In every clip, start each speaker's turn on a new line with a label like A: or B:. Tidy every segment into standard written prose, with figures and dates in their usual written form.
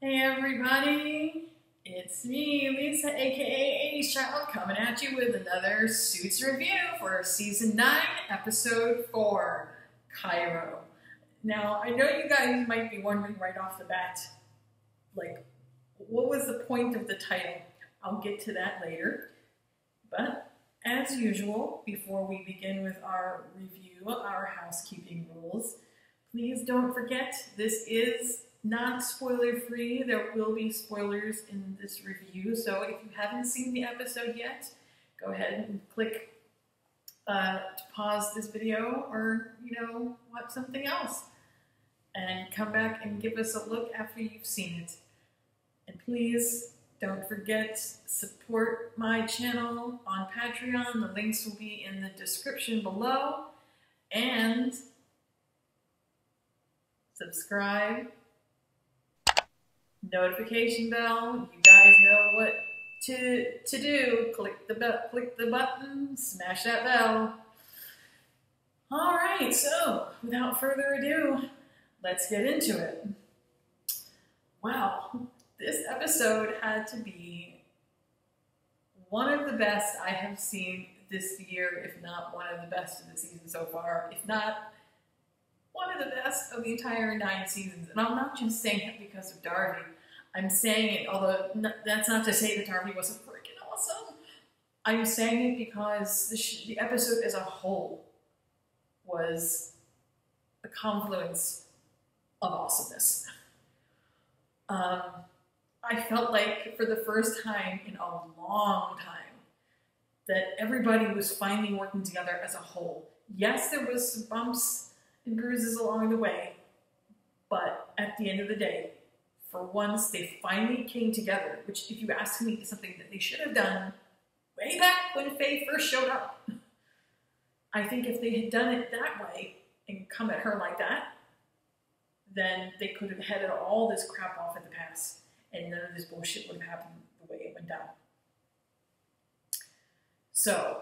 A: Hey everybody, it's me, Lisa, aka Ace Child, coming at you with another Suits review for Season 9, Episode 4, Cairo. Now, I know you guys might be wondering right off the bat, like, what was the point of the title? I'll get to that later. But, as usual, before we begin with our review, our housekeeping rules, please don't forget, this is not spoiler free. There will be spoilers in this review, so if you haven't seen the episode yet, go ahead and click to pause this video or, watch something else. And come back and give us a look after you've seen it. And please don't forget, support my channel on Patreon. The links will be in the description below. And subscribe. Notification bell. You guys know what to do. Click the button, smash that bell. All right, so without further ado, let's get into it. Wow, this episode had to be one of the best I have seen this year, if not one of the best of the season so far, if not one of the best of the entire 9 seasons. And I'm not just saying it because of Darvey. I'm saying it, although that's not to say that Darvey wasn't freaking awesome. I'm saying it because the episode as a whole was a confluence of awesomeness. I felt like for the first time in a long time that everybody was finally working together as a whole. Yes, there was some bumps and bruises along the way, but at the end of the day, for once, they finally came together, which, if you ask me, is something that they should have done way back when Faye first showed up. I think if they had done it that way and come at her like that, then they could have headed all this crap off at the pass, and none of this bullshit would have happened the way it went down. So,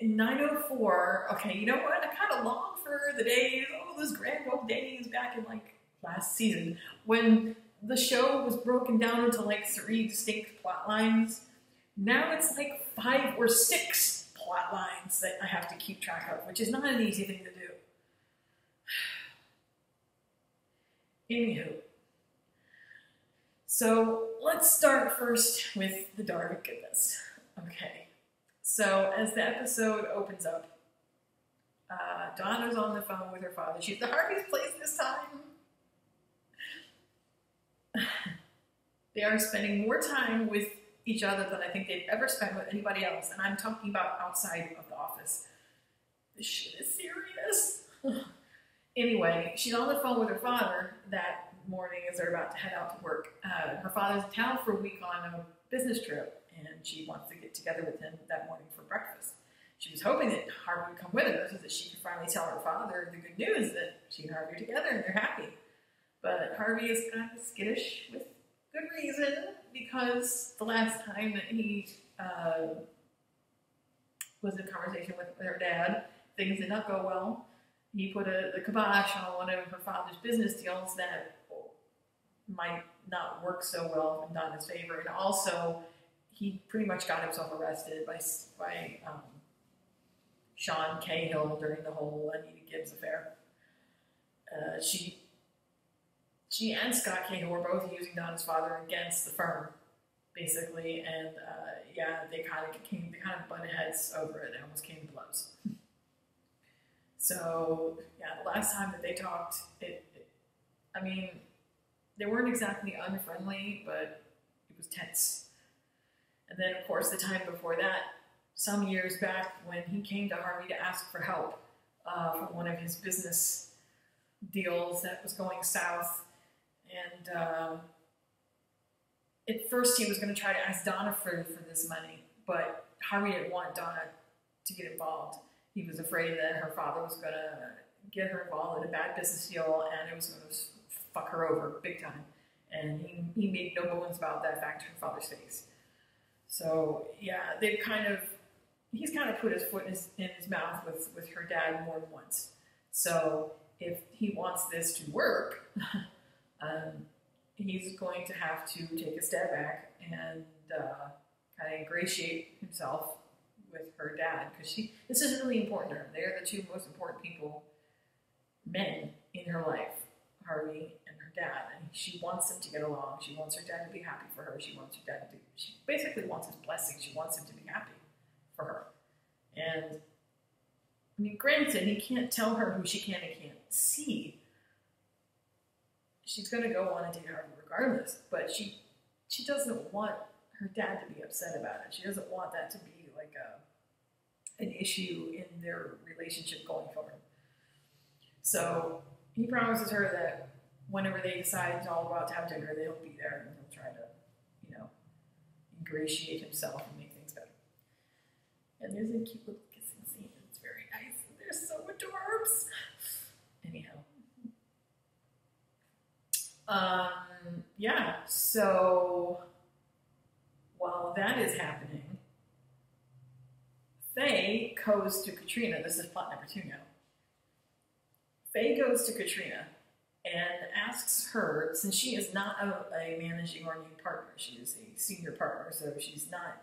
A: in 904, okay, you know what? I kind of long for the days, those grand old days back in, last season, when the show was broken down into 3 distinct plot lines. Now it's 5 or 6 plot lines that I have to keep track of, which is not an easy thing to do. Anywho, so let's start first with the Darvey goodness. Okay, so as the episode opens up, Donna's on the phone with her father. She's at Harvey's place this time. They are spending more time with each other than I think they've ever spent with anybody else. And I'm talking about outside of the office. This shit is serious. Anyway, she's on the phone with her father that morning as they're about to head out to work. Her father's in town for a week on a business trip, and she wants to get together with him that morning for breakfast. She was hoping that Harvey would come with her so that she could finally tell her father the good news that she and Harvey are together and they're happy. But Harvey is kind of skittish with good reason, because the last time that he was in conversation with her dad, things did not go well. He put the kibosh on one of her father's business deals that might not work so well in Donna's favor. And also, he pretty much got himself arrested by Sean Cahill during the whole Anita Gibbs affair. She and Scott Cahill were both using Donna's father against the firm, basically, and they kind of butted heads over it and almost came to blows. So, the last time that they talked, I mean, they weren't exactly unfriendly, but it was tense. And then, of course, the time before that, some years back, when he came to Harvey to ask for help for one of his business deals that was going south. And at first he was going to try to ask Donna for this money, but Harvey didn't want Donna to get involved. He was afraid that her father was going to get her involved in a bad business deal and it was going to fuck her over big time. And he made no bones about that fact to her father's face. So, he's kind of put his foot in his mouth with her dad more than once. So if he wants this to work, He's going to have to take a step back and kind of ingratiate himself with her dad, because this is really important to her. They're the two most important men in her life, Harvey and her dad, and she wants them to get along. She wants her dad to be happy for her. She basically wants his blessing. She wants him to be happy for her. And I mean, granted, he can't tell her who she can and can't see. She's going to go on and date Harvey regardless, but she doesn't want her dad to be upset about it. She doesn't want that to be like an issue in their relationship going forward. So he promises her that whenever they decide to all go out to have dinner, they'll be there and he'll try to, ingratiate himself and make things better. And there's a cute little kissing scene. It's very nice. And they're so adorbs. Anyhow. Yeah, so while that is happening, Faye goes to Katrina. This is plot number 2 now. Faye goes to Katrina and asks her, since she is not a managing or named partner, she is a senior partner, so she's not,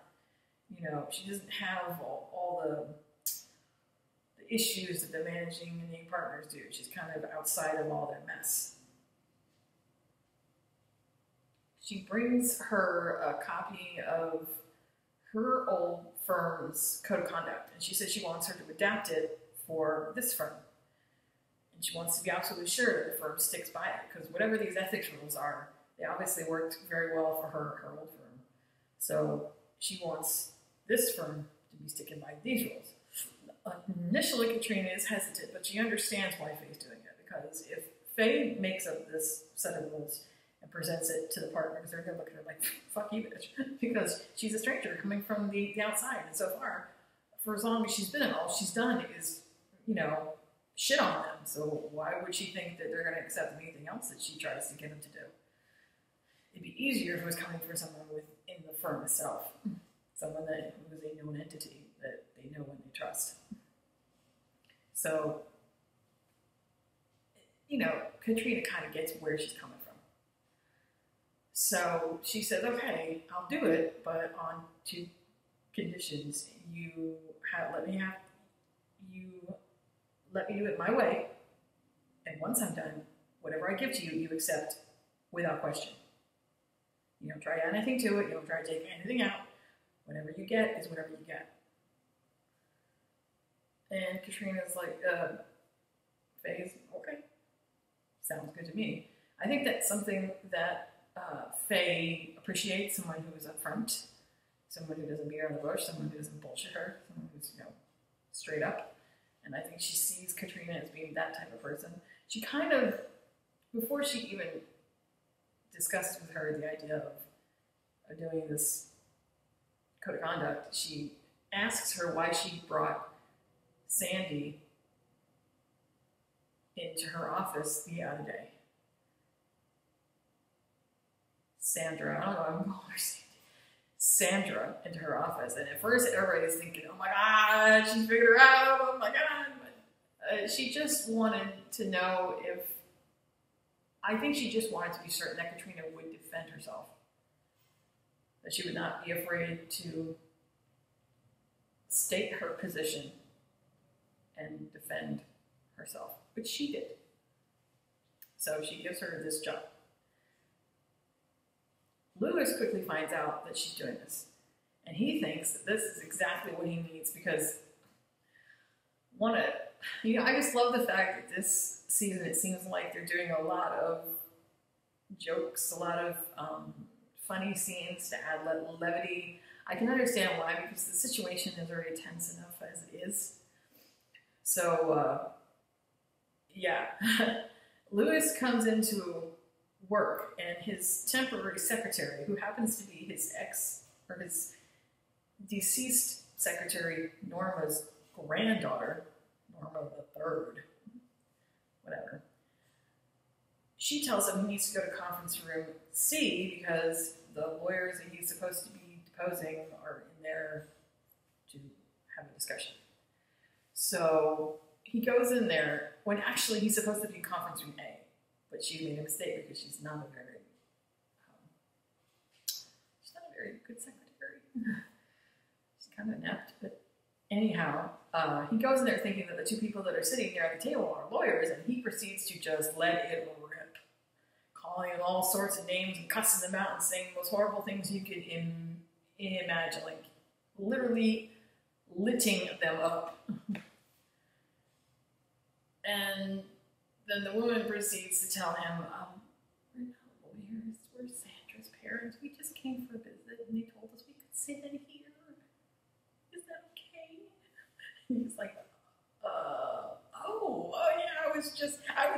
A: she doesn't have all the issues that the managing and named partners do. She's kind of outside of all their mess. She brings her a copy of her old firm's code of conduct, and she says she wants her to adapt it for this firm. And she wants to be absolutely sure that the firm sticks by it, because whatever these ethics rules are, they obviously worked very well for her old firm. So she wants this firm to be sticking by these rules. Initially, Katrina is hesitant, but she understands why Faye's doing it, because if Faye makes up this set of rules and presents it to the partners, they're going to look at her like, fuck you, bitch, because she's a stranger coming from the outside. And so far, for as long as she's been in, all she's done is, shit on them. So why would she think that they're going to accept anything else that she tries to get them to do? It'd be easier if it was coming from someone within the firm itself, someone who is a known entity that they know and they trust. So, Katrina kind of gets where she's coming from. So she says, okay, I'll do it, but on 2 conditions. Let me do it my way, and once I'm done, whatever I give to you, you accept without question. You don't try to add anything to it, you don't try to take anything out. Whatever you get is whatever you get. And Katrina's like, Faye's, okay, sounds good to me. I think that's something that Faye appreciates, someone who is upfront, someone who doesn't beat around the bush, someone who doesn't bullshit her, someone who's, straight up. And I think she sees Katrina as being that type of person. She kind of, before she even discussed with her the idea of doing this code of conduct, she asks her why she brought Sandy into her office the other day. Sandra, I don't know, I'm calling her Sandy. Sandra into her office, and at first everybody's thinking, oh my god, she's figured her out, oh my god, but she just wanted to know I think she just wanted to be certain that Katrina would defend herself, that she would not be afraid to state her position and defend herself, which she did. So she gives her this job. Lewis quickly finds out that she's doing this, and he thinks that this is exactly what he needs, because I just love the fact that this season it seems like they're doing a lot of jokes, a lot of funny scenes to add levity. I can understand why, because the situation is already tense enough as it is. So, yeah. Lewis comes into work, and his temporary secretary, who happens to be his deceased secretary, Norma's granddaughter, Norma the Third, whatever. She tells him he needs to go to conference room C because the lawyers that he's supposed to be deposing are in there to have a discussion. So he goes in there when actually he's supposed to be in conference room A, But she made a mistake because she's not a very good secretary. She's kind of inept, but anyhow, he goes in there thinking that the two people that are sitting there at the table are lawyers, and he proceeds to just let it rip, calling them all sorts of names and cussing them out and saying the most horrible things you could imagine, like literally litting them up. And then the woman proceeds to tell him, we're not lawyers, we're Sandra's parents. We just came for a visit, and they told us we could sit in here. Is that okay? He's like, oh yeah, I was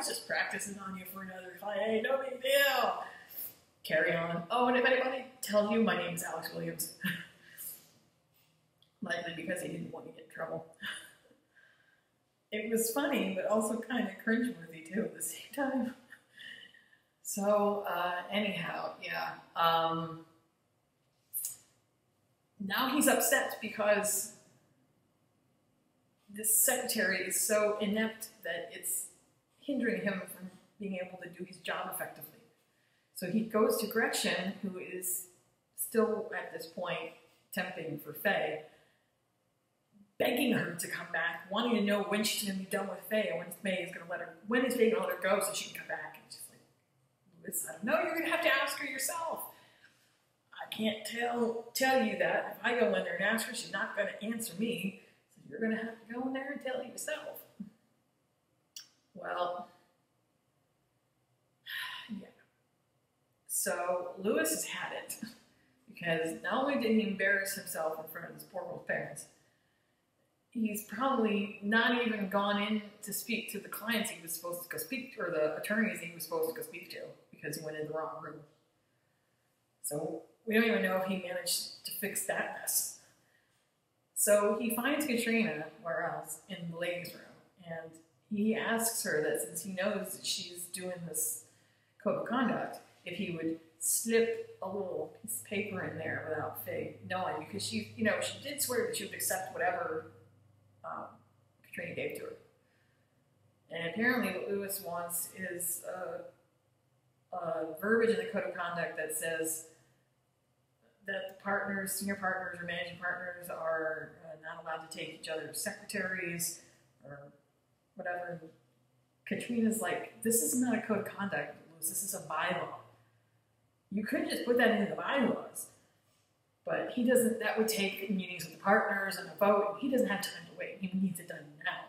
A: just practicing on you for another client. No big deal. Carry on. Oh, and if anybody tells you, my name is Alex Williams. Likely because he didn't want to get in trouble. It was funny, but also kind of cringeworthy too at the same time. So, anyhow, yeah. Now he's upset because this secretary is so inept that it's hindering him from being able to do his job effectively. So he goes to Gretchen, who is still at this point temping for Faye, begging her to come back, wanting to know when she's going to be done with Faye, or when Faye is going to let her go so she can come back. And she's like, Louis, I don't know, you're going to have to ask her yourself. I can't tell you that. If I go in there and ask her, she's not going to answer me. So you're going to have to go in there and tell it yourself. Well, yeah. So Louis has had it. Because not only did he embarrass himself in front of his poor old parents, he's probably not even gone in to speak to the clients he was supposed to go speak to, or the attorneys he was supposed to go speak to, because he went in the wrong room. So we don't even know if he managed to fix that mess. So he finds Katrina, where else, in the ladies' room, and he asks her that since he knows that she's doing this code of conduct, if he would slip a little piece of paper in there without Faye knowing, because she did swear that she would accept whatever Katrina gave to her. And apparently what Louis wants is a verbiage in the code of conduct that says that the partners, senior partners or managing partners are not allowed to take each other's secretaries or whatever. Katrina's like, this is not a code of conduct, Louis, this is a bylaw. You could just put that into the bylaws, but he doesn't, that would take meetings with the partners and a vote, and he doesn't have time to wait. He needs it done now.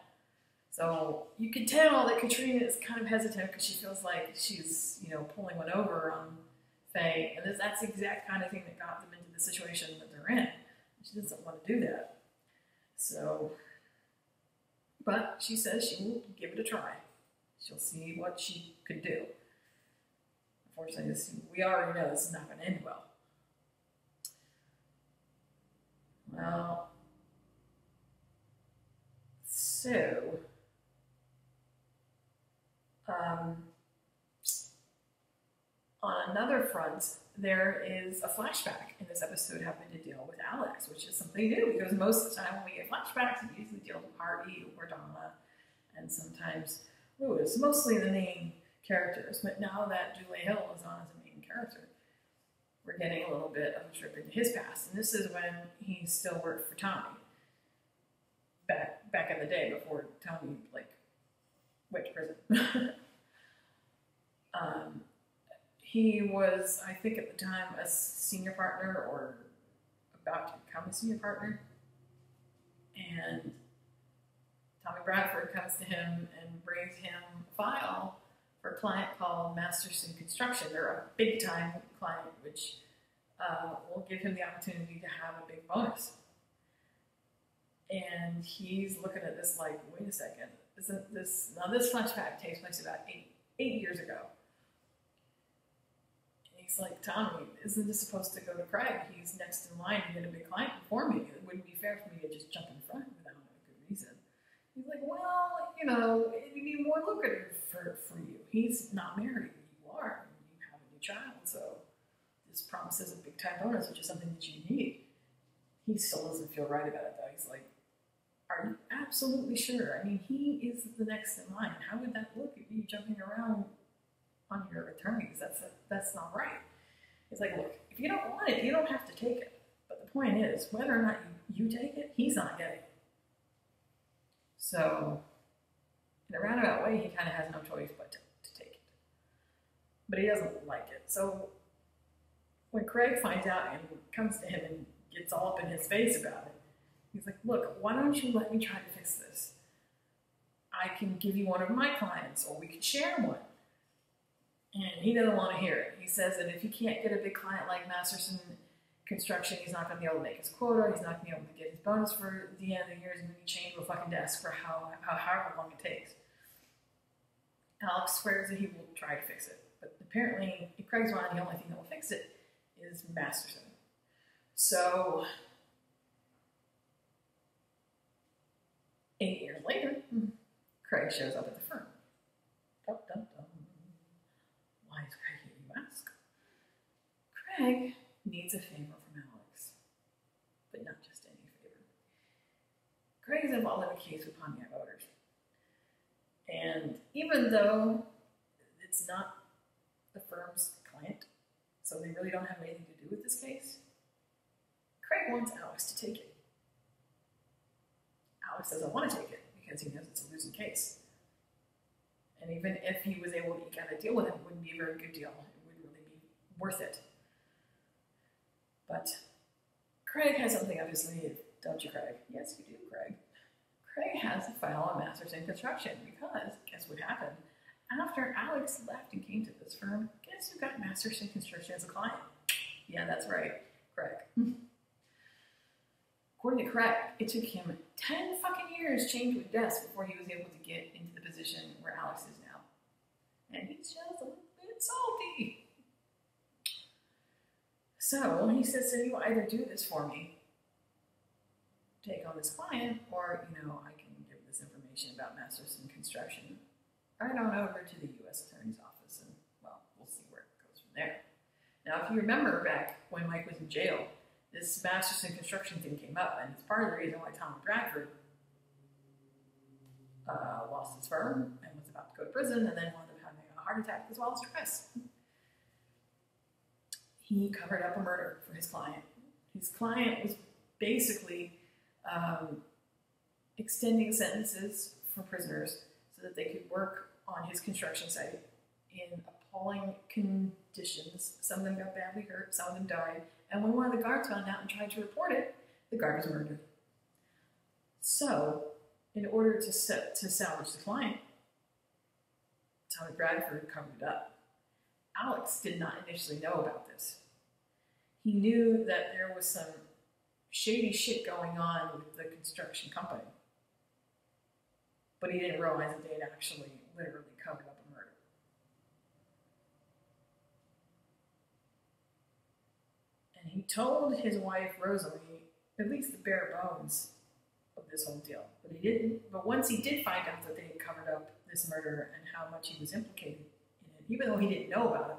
A: So you can tell that Katrina is kind of hesitant because she feels like she's, pulling one over on Faye, and that's the exact kind of thing that got them into the situation that they're in. She doesn't want to do that. So, but she says she will give it a try. She'll see what she could do. Unfortunately, we already know this is not going to end well. Well, so, on another front, there is a flashback in this episode having to deal with Alex, which is something new, because most of the time when we get flashbacks, we usually deal with Harvey or Donna, and sometimes Louis, mostly the main characters. But now that Julie Hill is on as a main character, we're getting a little bit of a trip into his past. And this is when he still worked for Tommy. Back in the day before Tommy went to prison. He was, I think at the time, a senior partner or about to become a senior partner. And Tommy Bradford comes to him and brings him a file for a client called Masterson Construction. They're a big-time client, which will give him the opportunity to have a big bonus. And he's looking at this like, wait a second, isn't this, now this flashback takes place about eight years ago. And he's like, Tommy, isn't this supposed to go to Craig? He's next in line to get a big client before me. It wouldn't be fair for me to just jump in front without a good reason. He's like, well, it'd be more lucrative for you. He's not married, you are, and you have a new child, so this promises a big time bonus, which is something that you need. He still doesn't feel right about it, though. He's like, are you absolutely sure? I mean, he is the next in line. How would that look if you jumping around on your attorneys. That's not right. He's like, look, if you don't want it, you don't have to take it. But the point is, whether or not you take it, he's not getting it. So, in a roundabout way, he kind of has no choice but to take it. But he doesn't like it. So, when Craig finds out and comes to him and gets all up in his face about it, he's like, look, why don't you let me try to fix this? I can give you one of my clients, or we could share one. And he doesn't want to hear it. He says that if he can't get a big client like Masterson Construction, he's not going to be able to make his quota, he's not going to be able to get his bonus for the end of the year, he's going to be chained to a fucking desk for however long it takes. Alex swears that he will try to fix it. But apparently, in Craig's mind, the only thing that will fix it is Masterson. So, 8 years later, Craig shows up at the firm. Dum, dum, dum. Why is Craig here, you ask? Craig needs a favor from Alex, but not just any favor. Craig is involved in a case with Pontiac voters. And even though it's not the firm's client, so they really don't have anything to do with this case, Craig wants Alex to take it. Alex doesn't want to take it because he knows it's a losing case. And even if he was able to eke out a deal with him, it wouldn't be a very good deal. It wouldn't really be worth it. But Craig has something up his sleeve, don't you, Craig? Yes, you do, Craig. Craig has a file on Masterson Construction because, guess what happened? After Alex left and came to this firm, guess who got Masterson Construction as a client? Yeah, that's right, Craig. According to Craig, it took him 10 fucking years chained to a desk before he was able to get into the position where Alex is now. And he's just a little bit salty. So he says, so you either do this for me, take on this client, or, I can give this information about Masterson Construction right on over to the U.S. Attorney's Office, and, well, we'll see where it goes from there. Now, if you remember back when Mike was in jail, this Masterson Construction thing came up, and it's part of the reason why Tom Bradford lost his firm and was about to go to prison, and then wound up having a heart attack as well as stress. He covered up a murder for his client. His client was basically extending sentences for prisoners so that they could work on his construction site in appalling conditions. Some of them got badly hurt, some of them died, and when one of the guards found out and tried to report it, the guard was murdered. So, in order to salvage the client, Tommy Bradford covered it up. Alex did not initially know about this. He knew that there was some shady shit going on with the construction company, but he didn't realize that they had actually literally covered up a murder. And he told his wife, Rosalie, at least the bare bones of this whole deal. But he didn't. But once he did find out that they had covered up this murder and how much he was implicated in it, even though he didn't know about it,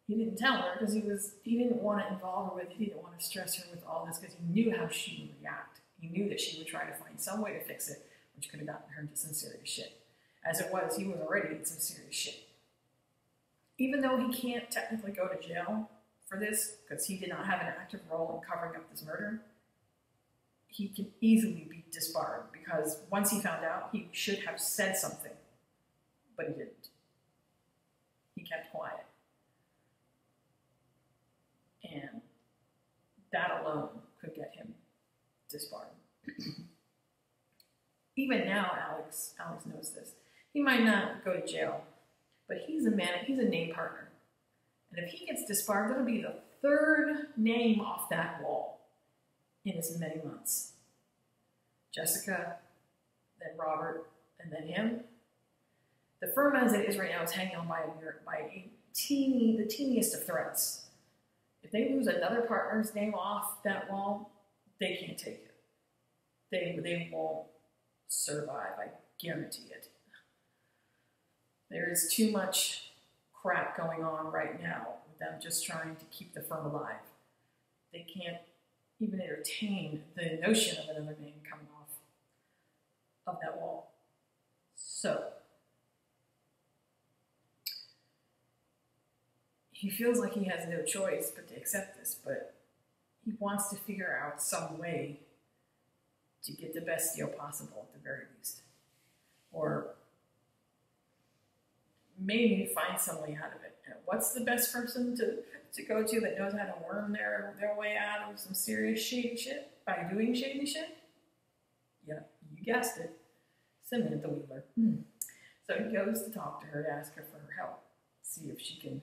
A: he didn't tell her because he didn't want to involve her with it. He didn't want to stress her with all this because he knew how she would react. He knew that she would try to find some way to fix it, which could have gotten her into some serious shit. As it was, he was already in some serious shit. Even though he can't technically go to jail for this because he did not have an active role in covering up this murder, he can easily be disbarred because once he found out, he should have said something, but he didn't. He kept quiet. And that alone could get him disbarred. Even now, Alex knows this. He might not go to jail, but he's a name partner. And if he gets disbarred, that'll be the third name off that wall in as many months. Jessica, then Robert, and then him. The firm as it is right now is hanging on by the teeniest of threads. If they lose another partner's name off that wall, they can't take it. They won't survive, I guarantee it. There is too much crap going on right now with them just trying to keep the firm alive. They can't even entertain the notion of another name coming off of that wall. So, he feels like he has no choice but to accept this, but he wants to figure out some way to get the best deal possible at the very least. Or maybe find some way out of it. And what's the best person to go to that knows how to worm their way out of some serious shady shit by doing shady shit? Yeah, you guessed it. Samantha Wheeler. So he goes to talk to her, to ask her for her help, see if she can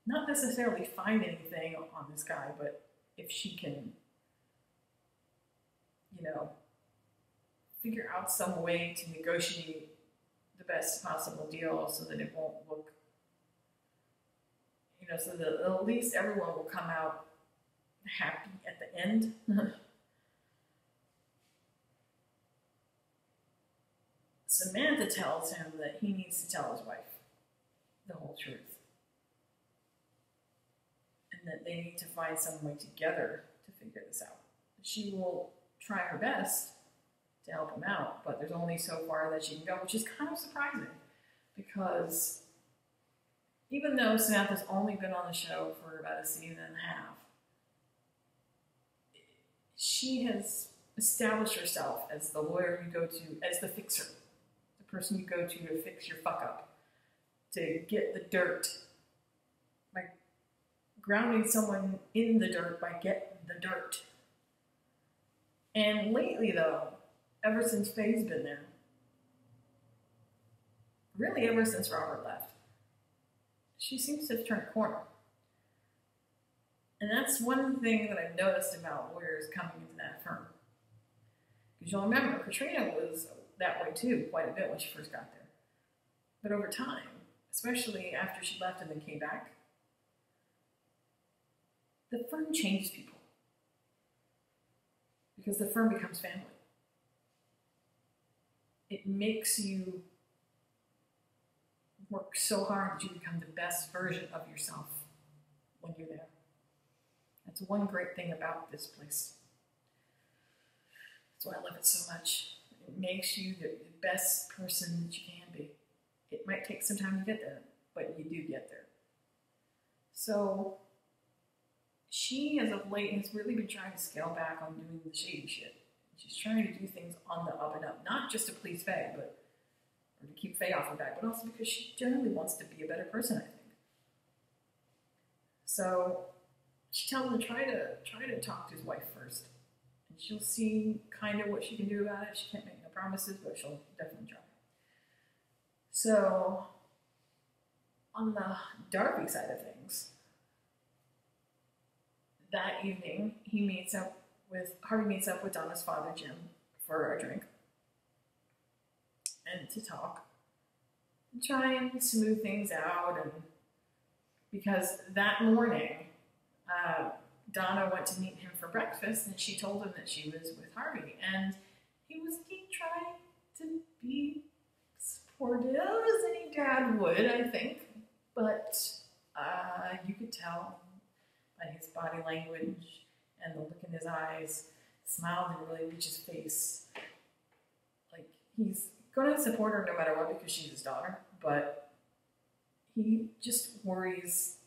A: not necessarily find anything on this guy, but if she can, figure out some way to negotiate the best possible deal so that it won't look, so that at least everyone will come out happy at the end. Samantha tells him that he needs to tell his wife the whole truth. And that they need to find some way together to figure this out. She will try her best to help him out, but there's only so far that she can go, which is kind of surprising because even though Samantha's only been on the show for about a season and a half, she has established herself as the lawyer you go to, as the fixer, the person you go to fix your fuck up, to get the dirt, by grounding someone in the dirt by getting the dirt. And lately, though, ever since Faye's been there, really ever since Robert left, she seems to have turned a corner. And that's one thing that I've noticed about lawyers coming into that firm. Because you'll remember, Katrina was that way too, quite a bit when she first got there. But over time, especially after she left and then came back, the firm changes people. Because the firm becomes family. It makes you work so hard that you become the best version of yourself when you're there. That's one great thing about this place. That's why I love it so much. It makes you the best person that you can be. It might take some time to get there, but you do get there. So she, as of late, has really been trying to scale back on doing the shady shit. She's trying to do things on the up and up, not just to please Faye, or to keep Faye off her back, but also because she generally wants to be a better person, I think. So she tells him to try to talk to his wife first, and she'll see kind of what she can do about it. She can't make no promises, but she'll definitely try. So on the darvey side of things, that evening Harvey meets up with Donna's father, Jim, for a drink and to talk and try and smooth things out. And because that morning, Donna went to meet him for breakfast, and she told him that she was with Harvey, and he tried to be supportive as any dad would, I think, but you could tell by his body language and the look in his eyes, the smile didn't really reach his face. Like, he's going to support her no matter what because she's his daughter, but he just worries,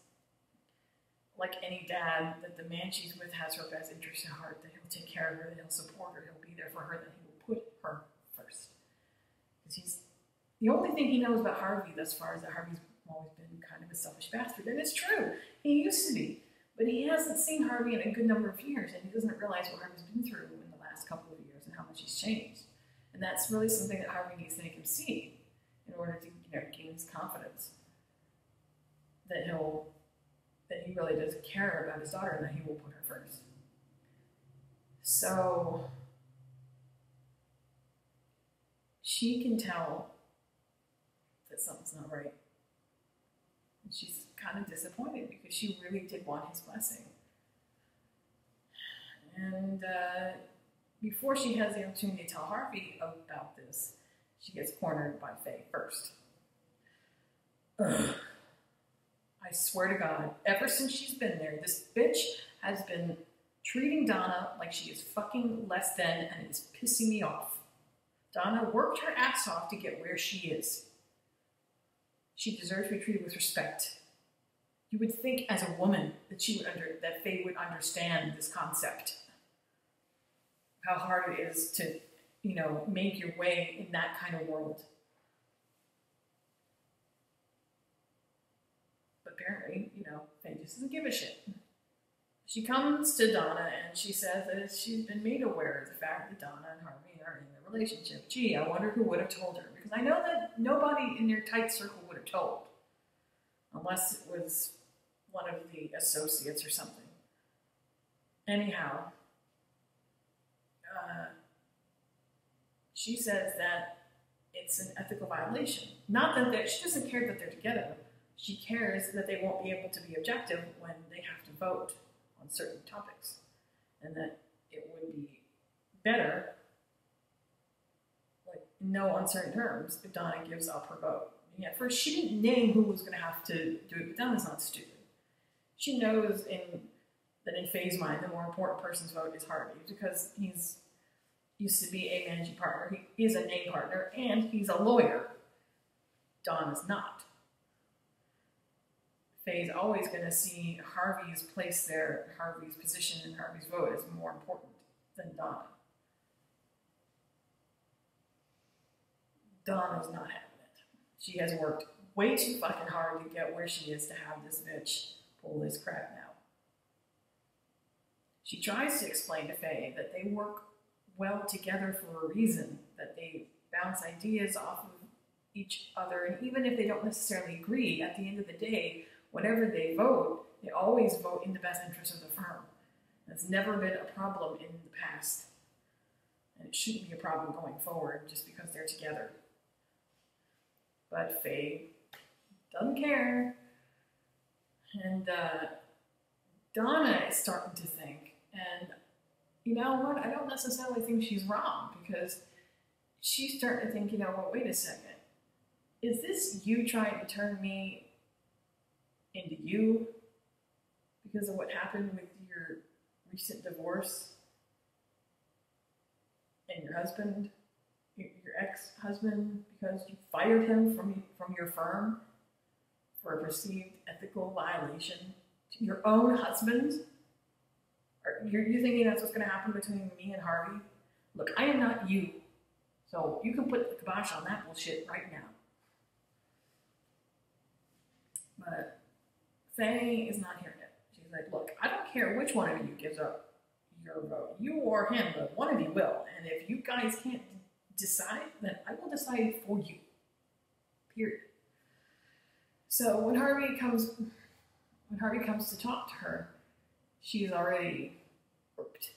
A: like any dad, that the man she's with has her best interest at heart, that he'll take care of her, that he'll support her, he'll be there for her, that he will put her first. Because the only thing he knows about Harvey thus far is that Harvey's always been kind of a selfish bastard, and it's true. He used to be. But he hasn't seen Harvey in a good number of years, and he doesn't realize what Harvey's been through in the last couple of years and how much he's changed. And that's really something that Harvey needs to make him see in order to gain his confidence that he really does care about his daughter and that he will put her first. So she can tell that something's not right. And she's kind of disappointed because she really did want his blessing. And before she has the opportunity to tell Harvey about this, she gets cornered by Faye first. Ugh. I swear to God, ever since she's been there, this bitch has been treating Donna like she is fucking less than, and it's pissing me off. Donna worked her ass off to get where she is. She deserves to be treated with respect. You would think as a woman that that Faye would understand this concept. How hard it is to, make your way in that kind of world. But apparently, Faye just doesn't give a shit. She comes to Donna and she says that she's been made aware of the fact that Donna and Harvey are in a relationship. Gee, I wonder who would have told her, because I know that nobody in their tight circle would have told, unless it was one of the associates or something. Anyhow, she says that it's an ethical violation. Not that she doesn't care that they're together. She cares that they won't be able to be objective when they have to vote on certain topics, and that it would be better, like in no uncertain terms, if Donna gives up her vote. And at first, she didn't name who was going to have to do it, but Donna's not stupid. She knows that in Faye's mind, the more important person's vote is Harvey, because he's used to be a managing partner, he is a name partner, and he's a lawyer. Donna's not. Faye's always going to see Harvey's place there, Harvey's position and Harvey's vote as more important than Donna. Donna's not having it. She has worked way too fucking hard to get where she is to have this bitch pull this crap now. She tries to explain to Faye that they work well together for a reason, that they bounce ideas off of each other, and even if they don't necessarily agree, at the end of the day, whenever they vote, they always vote in the best interest of the firm. That's never been a problem in the past. And it shouldn't be a problem going forward just because they're together. But Faye doesn't care. And Donna is starting to think, and you know what? I don't necessarily think she's wrong, because she's starting to think, wait a second. Is this you trying to turn me into you because of what happened with your recent divorce and your husband, your ex-husband, because you fired him from your firm for a perceived ethical violation to your own husband? Are you thinking that's what's going to happen between me and Harvey? Look, I am not you, so you can put the kibosh on that bullshit right now. But Faye is not hearing it. She's like, look, I don't care which one of you gives up your vote, you or him, but one of you will. And if you guys can't decide, then I will decide for you. Period. So when Harvey comes to talk to her, she's already worked.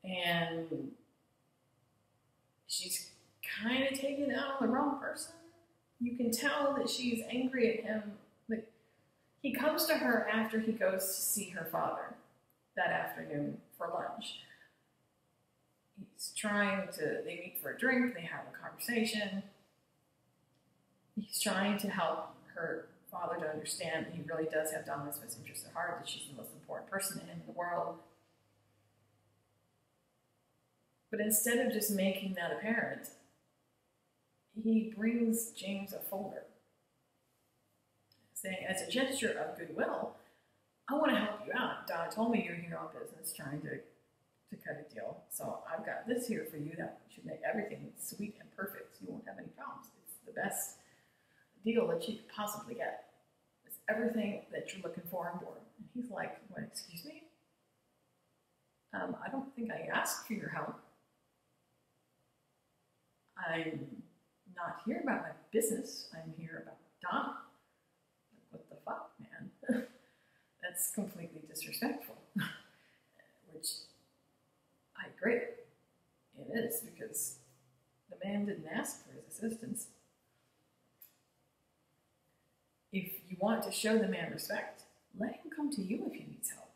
A: And she's kind of taken out on the wrong person. You can tell that she's angry at him. Like, he comes to her after he goes to see her father that afternoon for lunch. They meet for a drink, they have a conversation. He's trying to help her father to understand that he really does have Donna's best interest at heart, that she's the most important person to him in the world. But instead of just making that apparent, he brings James a folder saying, as a gesture of goodwill, I want to help you out. Donna told me you're here on business trying to cut a deal. So I've got this here for you that should make everything sweet and perfect. So you won't have any problems. It's the best deal that you could possibly get. It's everything that you're looking for and more. And he's like, what, excuse me? I don't think I asked for your help. I'm not here about my business. I'm here about Donna. Like, what the fuck, man? That's completely disrespectful. Which I agree. It is, because the man didn't ask for his assistance. If you want to show the man respect, let him come to you if he needs help.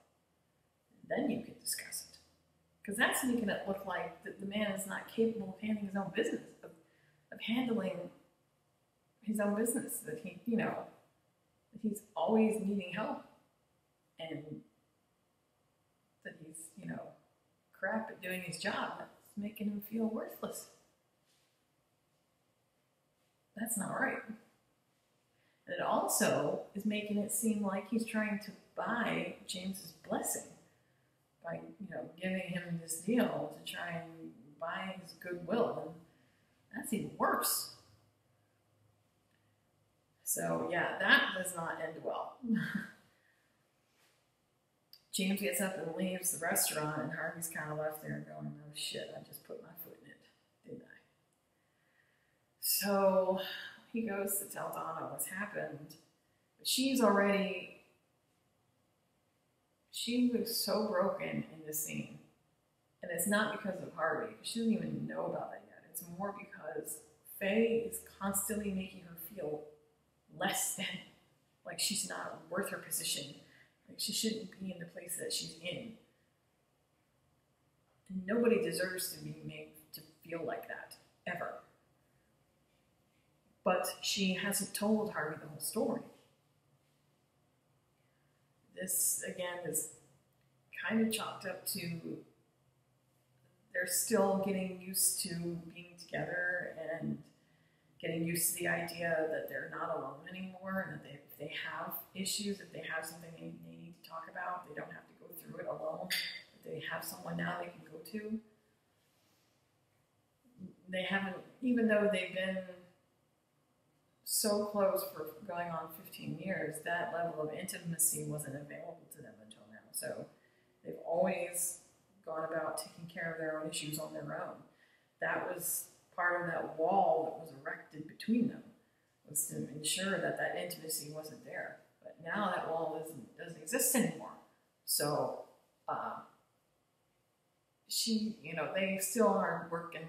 A: Then you can discuss it. Because that's making it look like that the man is not capable of handling his own business, of handling his own business, that he, that he's always needing help, and that he's, crap at doing his job. That's making him feel worthless. That's not right. it also is making it seem like he's trying to buy James's blessing by, giving him this deal to try and buy his goodwill, and that's even worse. So yeah, that does not end well. James gets up and leaves the restaurant, and Harvey's kind of left there going, oh shit, I just put my foot in it, didn't I? So he goes to tell Donna what's happened, but she was so broken in this scene. And it's not because of Harvey, because she doesn't even know about that yet. It's more because Faye is constantly making her feel less than, like she's not worth her position. Like she shouldn't be in the place that she's in. And nobody deserves to be made to feel like that, ever. But she hasn't told Harvey the whole story. This, again, is kind of chalked up to they're still getting used to being together and getting used to the idea that they're not alone anymore, and that if they have issues, if they have something they need to talk about, they don't have to go through it alone, that they have someone now they can go to. They haven't, even though they've been so close for going on 15 years, that level of intimacy wasn't available to them until now. So they've always gone about taking care of their own issues on their own. That was part of that wall that was erected between them, was to ensure that that intimacy wasn't there. But now that wall doesn't exist anymore. So they still are working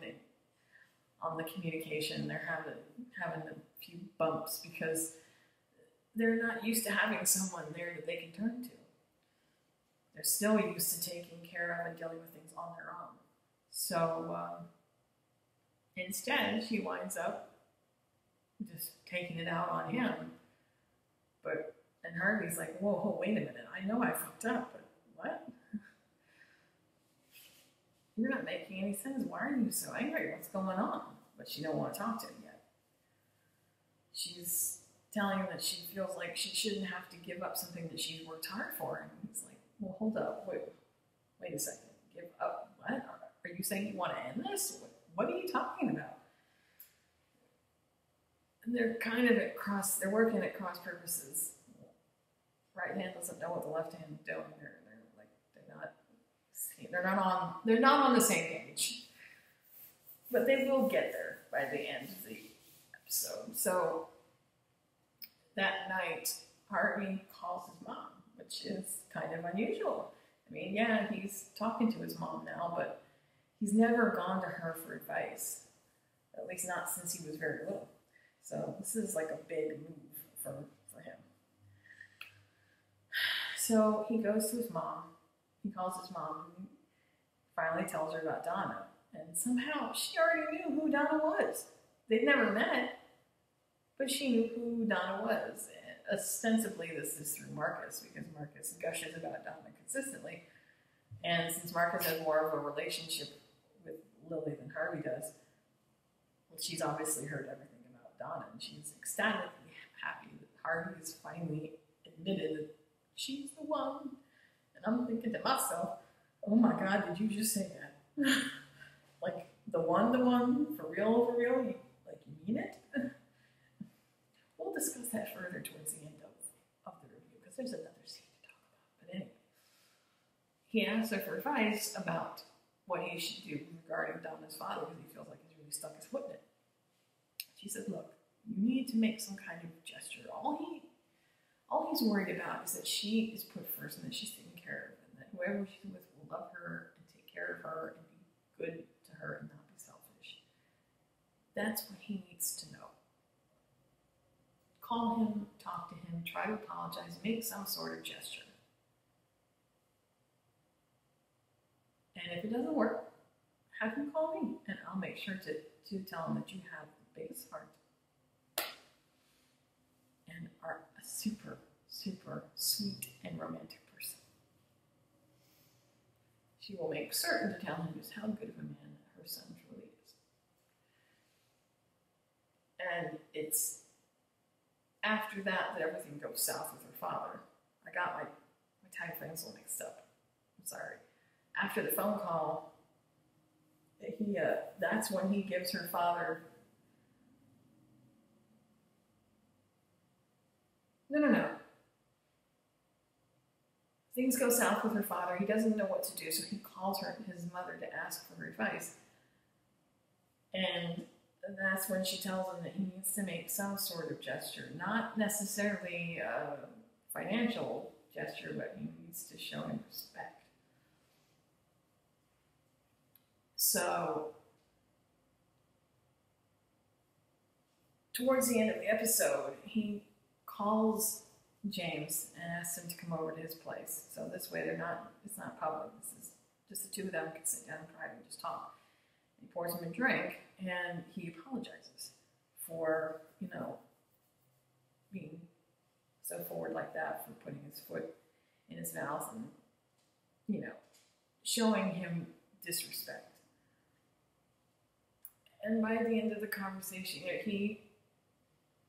A: on the communication. They're having a few bumps because they're not used to having someone there that they can turn to. They're still used to taking care of and dealing with things on their own. So instead, she winds up just taking it out on him. And Harvey's like, whoa, wait a minute. I know I fucked up, but what? You're not making any sense. Why are you so angry? What's going on? But she don't want to talk to him yet. She's telling him that she feels like she shouldn't have to give up something that she's worked hard for. And he's like, well, hold up. Wait a second. Give up? What? Are you saying you want to end this? What are you talking about? And they're kind of they're working at cross purposes. Right hand doesn't know what the left hand is doing. They're not on the same page. But they will get there by the end of the episode. So that night, Harvey calls his mom, which is kind of unusual. I mean, yeah, he's talking to his mom now, but he's never gone to her for advice, at least not since he was very little. So this is like a big move for him. So he goes to his mom. He calls his mom and finally tells her about Donna. And somehow she already knew who Donna was. They'd never met, but she knew who Donna was. And ostensibly, this is through Marcus, because Marcus gushes about Donna consistently. And since Marcus has more of a relationship with Lily than Harvey does, well, she's obviously heard everything about Donna, and she's ecstatically happy that Harvey has finally admitted that she's the one. And I'm thinking to myself, oh my God, did you just say that? Like, the one, for real, you mean it? We'll discuss that further towards the end of the review, because there's another scene to talk about. But anyway, he asks her for advice about what he should do regarding Donna's father, because he feels like he's really stuck his foot in it. She said, look, you need to make some kind of gesture. All he's worried about is that she is put first and that she's taken care of, and that whoever she's with will love her and take care of her and be good to her and not be selfish. That's what he needs to know. Call him, talk to him, try to apologize, make some sort of gesture. And if it doesn't work, have him call me, and I'll make sure to tell him that you have the biggest heart and are a super, super sweet and romantic person. She will make certain to tell him just how good of a man her son truly is. And it's after that everything goes south with her father. I got my time frames all mixed up. I'm sorry. After the phone call, that's when he gives her father. No. Things go south with her father. He doesn't know what to do, so he calls his mother to ask for her advice. And that's when she tells him that he needs to make some sort of gesture, not necessarily a financial gesture, but he needs to show him respect. So, towards the end of the episode, he calls James and asks him to come over to his place. So this way it's not public. This is just the two of them can sit down in private and just talk. He pours him a drink and he apologizes for, being so forward like that, for putting his foot in his mouth and, showing him disrespect. And by the end of the conversation, he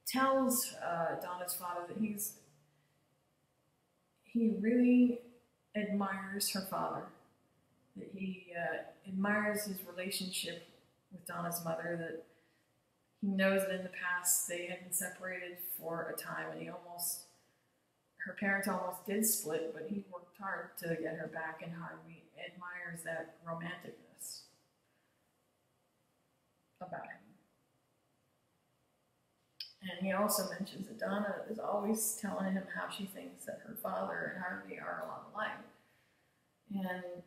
A: tells Donna's father that he really admires her father, that he admires his relationship with Donna's mother, that he knows that in the past they had been separated for a time, and her parents almost did split, but he worked hard to get her back, and Harvey admires that romanticness about him. And he also mentions that Donna is always telling him how she thinks that her father and Harvey are a lot alike. And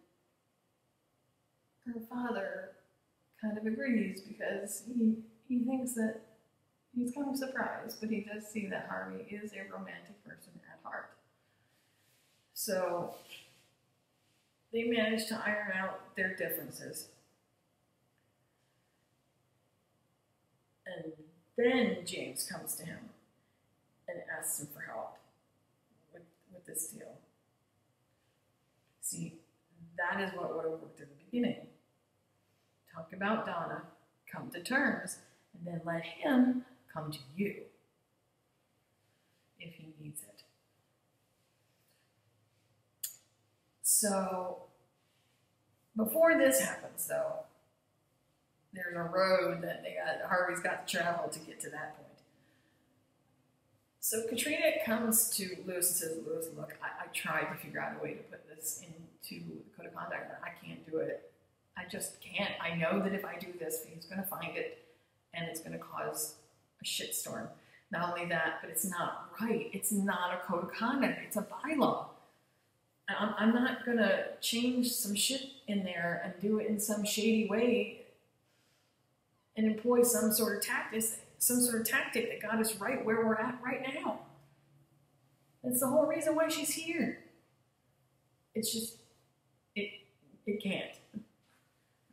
A: her father kind of agrees, because he thinks that he's kind of surprised, but he does see that Harvey is a romantic person at heart. So they manage to iron out their differences. And then James comes to him and asks him for help with this deal. See, that is what would have worked in the beginning. Talk about Donna, come to terms, and then let him come to you if he needs it. So, before this happens, though, there's a road that Harvey's got to travel to get to that point. So Katrina comes to Lewis and says, Lewis, look, I tried to figure out a way to put this into the code of conduct, but I can't do it. I just can't. I know that if I do this, he's going to find it, and it's going to cause a shitstorm. Not only that, but it's not right. It's not a code of conduct. It's a bylaw. I'm not going to change some shit in there and do it in some shady way and employ some sort of tactic that got us right where we're at right now. That's the whole reason why she's here. It's just, it can't. And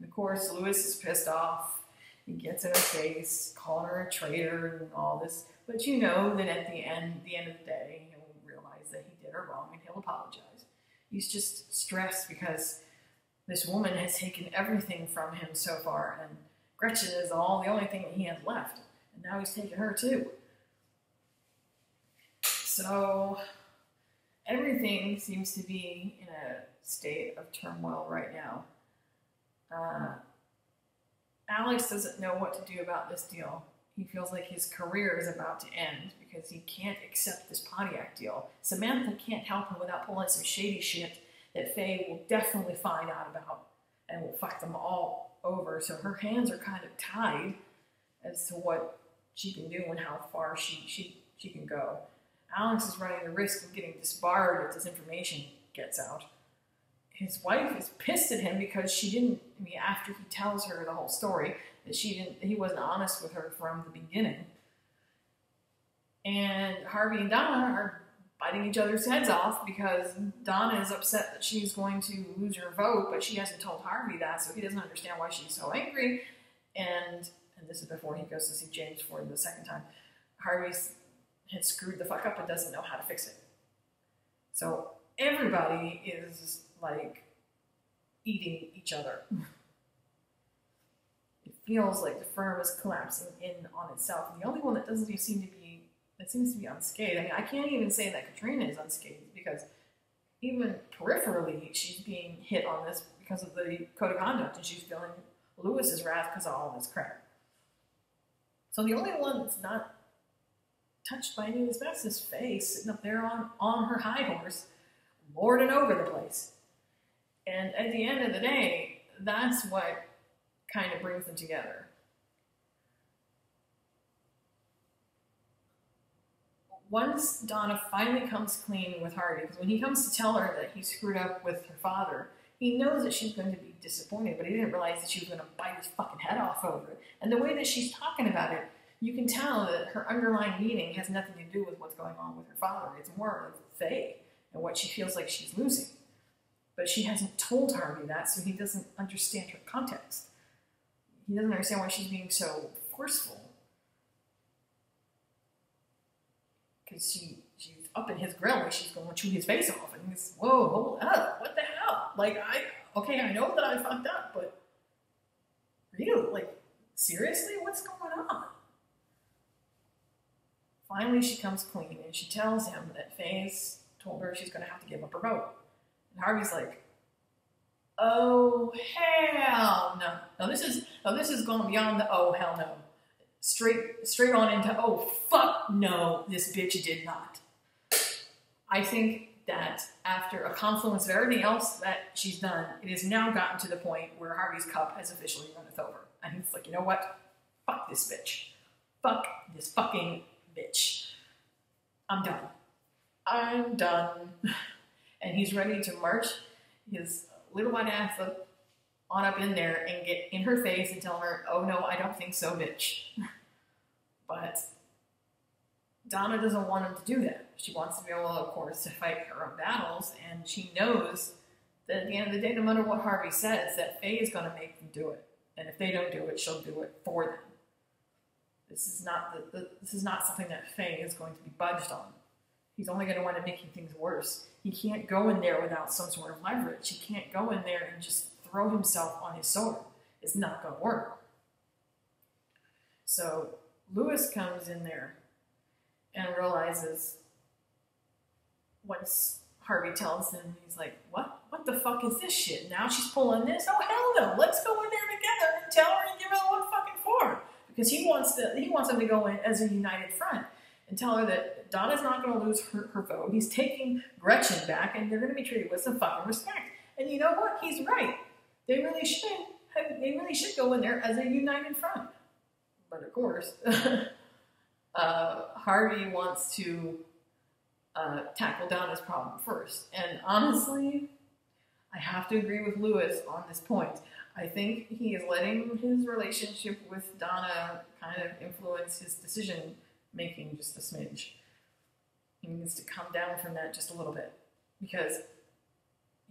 A: of course, Lewis is pissed off. He gets in her face, calling her a traitor and all this. But you know that at the end of the day, he'll realize that he did her wrong and he'll apologize. He's just stressed because this woman has taken everything from him so far, and Gretchen is the only thing that he has left. And now he's taking her too. So everything seems to be in a state of turmoil right now. Alex doesn't know what to do about this deal. He feels like his career is about to end because he can't accept this Pontiac deal. Samantha can't help him without pulling some shady shit that Faye will definitely find out about and will fuck them all over. So her hands are kind of tied as to what she can do and how far she can go. Alex is running the risk of getting disbarred if this information gets out. His wife is pissed at him because after he tells her the whole story, that he wasn't honest with her from the beginning. And Harvey and Donna are biting each other's heads off because Donna is upset that she's going to lose her vote, but she hasn't told Harvey that, so he doesn't understand why she's so angry. And this is before he goes to see James for the second time. Harvey had screwed the fuck up and doesn't know how to fix it. So everybody is like eating each other. It feels like the firm is collapsing in on itself. And the only one that doesn't seem to be that seems to be unscathed. I mean, I can't even say that Katrina is unscathed because even peripherally, she's being hit on this because of the code of conduct, and she's feeling Lewis's wrath because of all this crap. So the only one that's not touched by any of this mess is Faye, sitting up there on her high horse, lording over the place. And at the end of the day, that's what kind of brings them together. Once Donna finally comes clean with Harvey, because when he comes to tell her that he screwed up with her father, he knows that she's going to be disappointed, but he didn't realize that she was going to bite his fucking head off over it. And the way that she's talking about it, you can tell that her underlying meaning has nothing to do with what's going on with her father. It's more of Faye and what she feels like she's losing. But she hasn't told Harvey that, so he doesn't understand her context. He doesn't understand why she's being so forceful. Because she's up in his grill and she's going to chew his face off. And he's, whoa, hold up, what the hell? Like, I know that I fucked up, but really, like, seriously, what's going on? Finally, she comes clean and she tells him that Faye's told her she's going to have to give up her vote. And Harvey's like, oh, hell no. Now this is going beyond the oh, hell no. Straight on into, oh, fuck no, this bitch did not. I think that after a confluence of everything else that she's done, it has now gotten to the point where Harvey's cup has officially runneth over. And he's like, you know what? Fuck this bitch. Fuck this fucking bitch. I'm done. I'm done. And he's ready to march his little white ass up in there and get in her face and tell her, oh no, I don't think so, bitch. But Donna doesn't want him to do that. She wants to be able, of course, to fight her own battles, and she knows that at the end of the day, no matter what Harvey says, that Faye is going to make them do it. And if they don't do it, she'll do it for them. This is not something that Faye is going to be budged on. He's only going to want to make things worse. He can't go in there without some sort of leverage. He can't go in there and just throw himself on his sword. It's not going to work. So Lewis comes in there and realizes, once Harvey tells him, he's like, what? What the fuck is this shit? Now she's pulling this? Oh, hell no. Let's go in there together and tell her and give her one fucking four. Because he wants them to go in as a united front and tell her that Donna's not going to lose her vote. He's taking Gretchen back, and they're going to be treated with some fucking respect. And you know what? He's right. They really should go in there as a united front. But of course, Harvey wants to tackle Donna's problem first. And honestly, I have to agree with Lewis on this point. I think he is letting his relationship with Donna kind of influence his decision making just a smidge. He needs to come down from that just a little bit. Because,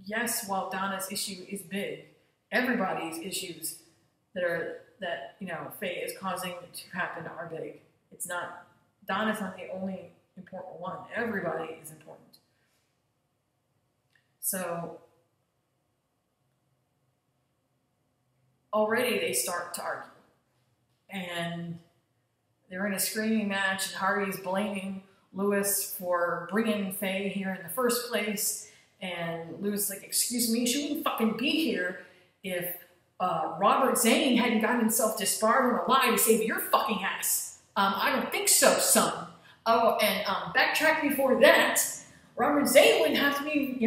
A: yes, while Donna's issue is big, everybody's issues that Faye is causing to happen are big. It's not, Donna's not the only important one. Everybody is important. So, already they start to argue. And they're in a screaming match, and Harvey's blaming Lewis for bringing Faye here in the first place. And Lewis is like, excuse me, she wouldn't fucking be here if Robert Zane hadn't gotten himself disbarred on a lie to save your fucking ass. I don't think so, son. Oh, and backtrack before that, Robert Zane wouldn't have to be,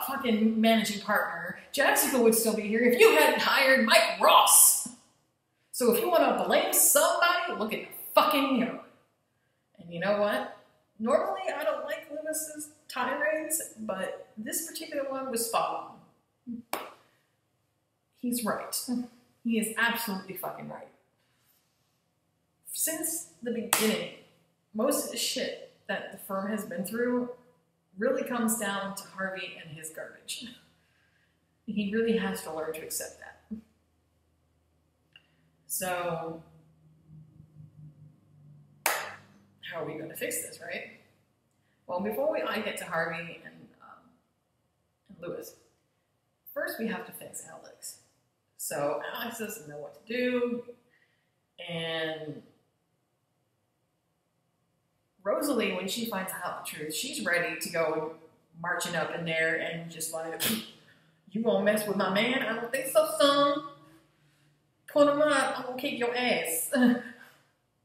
A: fucking managing partner. Jessica would still be here if you hadn't hired Mike Ross. So if you want to blame somebody, look at the fucking mirror. And you know what? Normally I don't like Lewis's tirades, but this particular one was spot on. He's right. He is absolutely fucking right. Since the beginning, most of the shit that the firm has been through really comes down to Harvey and his garbage. He really has to learn to accept that. So, how are we going to fix this, right? Well, before I get to Harvey and Lewis, first we have to fix Alex. So Alex doesn't know what to do, and Rosalie, when she finds out the truth, she's ready to go marching up in there and just like, you gonna mess with my man? I don't think so, son. Put him up, I'm gonna kick your ass.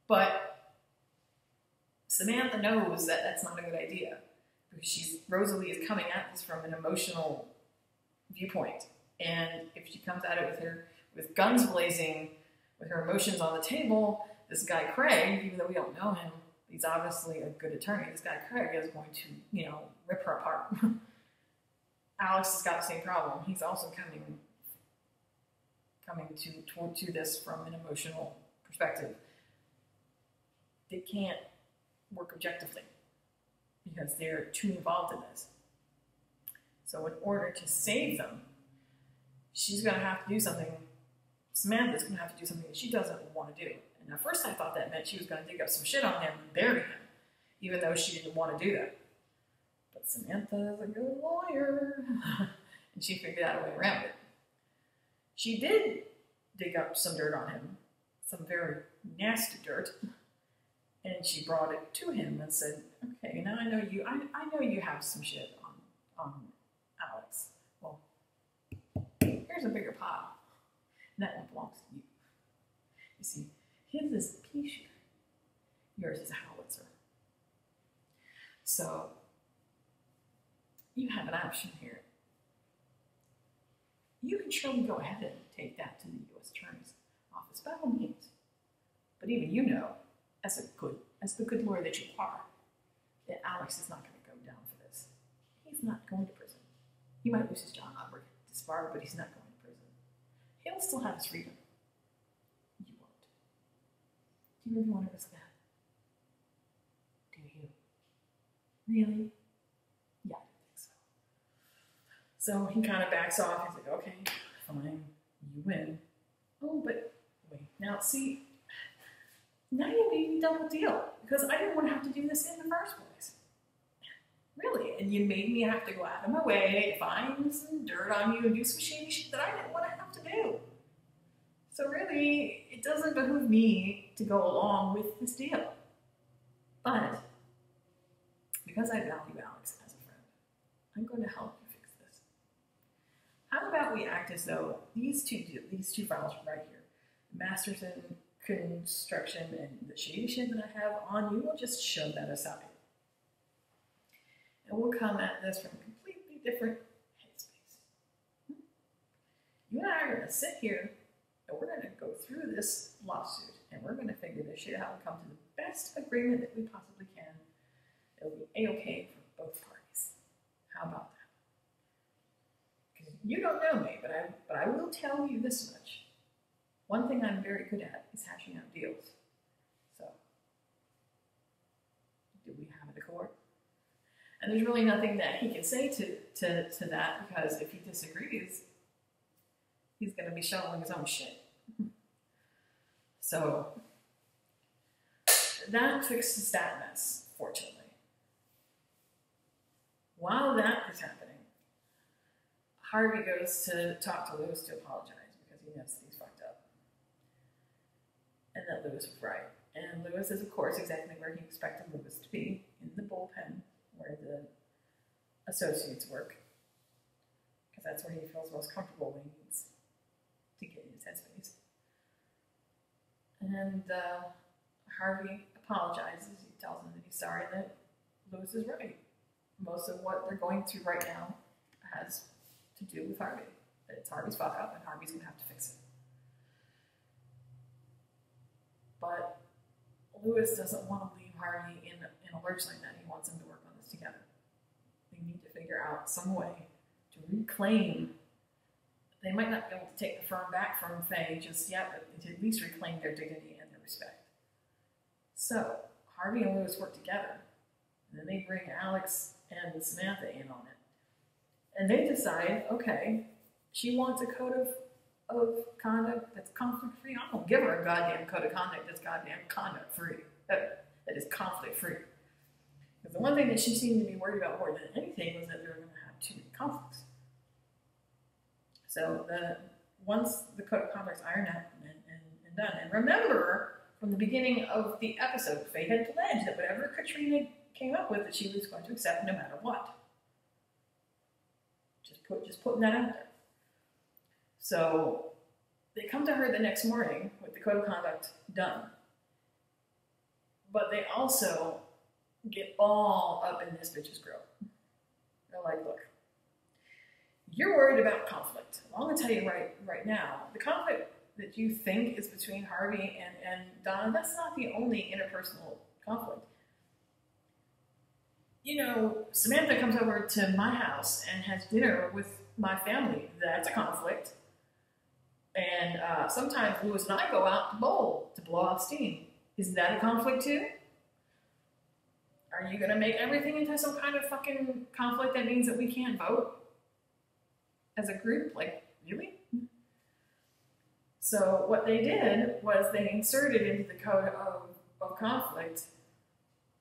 A: But Samantha knows that that's not a good idea. Because Rosalie is coming at this from an emotional viewpoint. And if she comes at it with guns blazing, with her emotions on the table, this guy Craig, even though we don't know him, he's obviously a good attorney. This guy Craig is going to, rip her apart. Alex has got the same problem. He's also coming to this from an emotional perspective. They can't work objectively because they're too involved in this. So in order to save them, she's going to have to do something. Samantha's going to have to do something that she doesn't want to do. And at first I thought that meant she was going to dig up some shit on him and bury him, even though she didn't want to do that. But Samantha is a good lawyer, and she figured out a way around it. She did dig up some dirt on him, some very nasty dirt, and she brought it to him and said, okay, now I know you have some shit on Alex. Well, here's a bigger pile. And that one belongs to you. You see, his is a pea shooter. Yours is a howitzer. So, you have an option here. You can surely go ahead and take that to the U.S. Attorney's Office by all means. But even you know, as the good lawyer that you are, that Alex is not going to go down for this. He's not going to prison. He might lose his job or disbarred, but he's not going to prison. He'll still have his freedom. You won't. Do you really want to risk that? Do you? Really? Yeah, I think so. So he kind of backs off. He's like, okay, fine, you win. Oh, but wait, now see, now you made me double deal because I didn't want to have to do this in the first place. Really, and you made me have to go out of my way to find some dirt on you and do some shady shit that I didn't want to have to do. So really, it doesn't behoove me to go along with this deal. But because I value Alex as a friend, I'm going to help you fix this. How about we act as though these two files right here, Masterson construction and the shady shit that I have on you, we'll just shove that aside. And we'll come at this from a completely different headspace. You and I are going to sit here and we're going to go through this lawsuit and we're going to figure this shit out and come to the best agreement that we possibly can. It'll be A-okay for both parties. How about that? Because you don't know me, but I will tell you this much. One thing I'm very good at is hashing out deals. So, do we have it a court? And there's really nothing that he can say to that because if he disagrees, he's going to be shoveling his own shit. So, that fixes that mess, fortunately. While that is happening, Harvey goes to talk to Lewis to apologize because he knows that he's fucked up. And that Lewis was right. And Lewis is, of course, exactly where he expected Lewis to be, in the bullpen, where the associates work. Because that's where he feels most comfortable when he needs to get in his headspace. And Harvey apologizes. He tells him that he's sorry that Lewis is right. Most of what they're going through right now has to do with Harvey. That it's Harvey's fuck up and Harvey's going to have to fix it. But Lewis doesn't want to leave Harvey in a lurch like that. He wants them to work on this together. They need to figure out some way to reclaim. They might not be able to take the firm back from Faye just yet, but to at least reclaim their dignity and their respect. So Harvey and Lewis work together. And then they bring Alex and Samantha in on it. And they decide, okay, she wants a code of conduct that's conflict-free. I'm going to give her a goddamn code of conduct that's goddamn conduct-free. That is conflict-free. Because the one thing that she seemed to be worried about more than anything was that they were going to have too many conflicts. So once the code of conduct's ironed out and done, and remember, from the beginning of the episode. Faye had pledged that whatever Katrina came up with, that she was going to accept no matter what. Just putting that out there. So they come to her the next morning with the code of conduct done. But they also get all up in this bitch's grill. They're like, look, you're worried about conflict. I'm going to tell you right now, the conflict that you think is between Harvey and Donna, that's not the only interpersonal conflict. You know, Samantha comes over to my house and has dinner with my family. That's a conflict. And sometimes Louis and I go out to bowl to blow off steam. Isn't that a conflict too? Are you going to make everything into some kind of fucking conflict that means that we can't vote as a group? Like, really? So what they did was they inserted into the code of conflict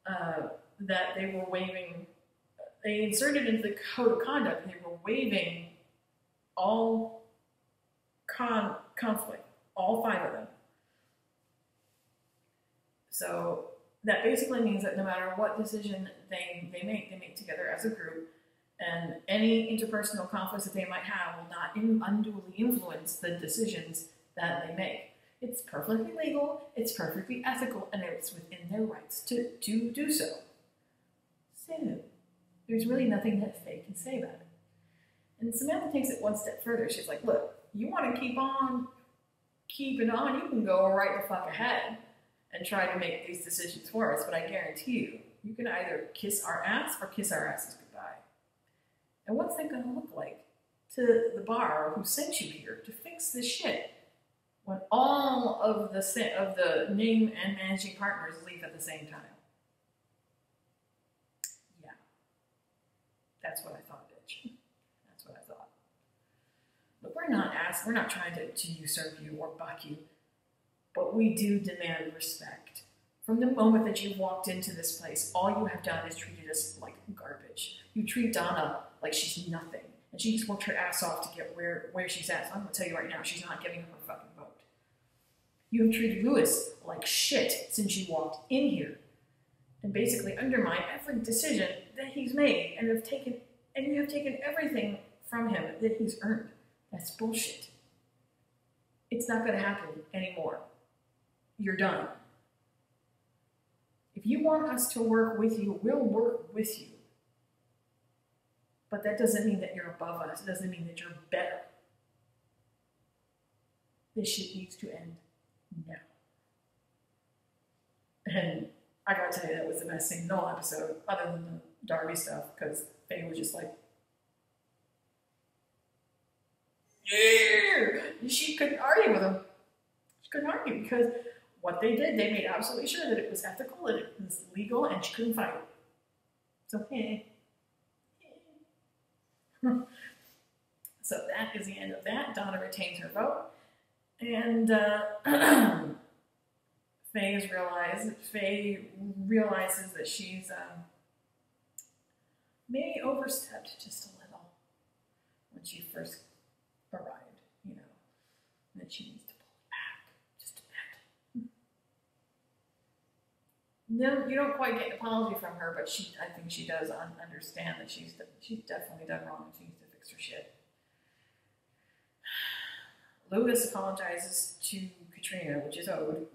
A: that they were waiving. They inserted into the code of conduct they were waiving all conflict, all 5 of them. So that basically means that no matter what decision they make together as a group, and any interpersonal conflicts that they might have will not unduly influence the decisions that they make. It's perfectly legal, it's perfectly ethical, and it's within their rights to do so. So, there's really nothing that Faye can say about it. And Samantha takes it one step further. She's like, look, you want to keep on keeping on, you can go right the fuck ahead and try to make these decisions for us, but I guarantee you, you can either kiss our ass or kiss our asses goodbye. And what's that going to look like to the bar who sent you here to fix this shit when all of the name and managing partners leave at the same time? Yeah. That's what I thought, bitch. That's what I thought. But we're not trying to usurp you or buck you, but we do demand respect. From the moment that you walked into this place, all you have done is treated us like garbage. You treat Donna like she's nothing, and she just worked her ass off to get where she's at. So I'm going to tell you right now, she's not giving her fucking vote. You have treated Louis like shit since you walked in here, and basically undermined every decision that he's made, and you have taken everything from him that he's earned. That's bullshit. It's not going to happen anymore. You're done. If you want us to work with you, we'll work with you. But that doesn't mean that you're above us. It doesn't mean that you're better. This shit needs to end now. And I gotta tell you, that was the best thing in the whole episode, other than the Darby stuff, because Faye was just like, yeah! She couldn't argue with him. She couldn't argue because what they did, they made absolutely sure that it was ethical, that it was legal, and she couldn't fight it. So, hey. So that is the end of that. Donna retains her vote. And Faye realizes that she's maybe overstepped just a little when she first arrived, you know, and that she needs to pull it back just a bit. No, you don't quite get an apology from her, but I think she does understand that she's definitely done wrong and she needs to fix her shit. Louis apologizes to Katrina, which is owed,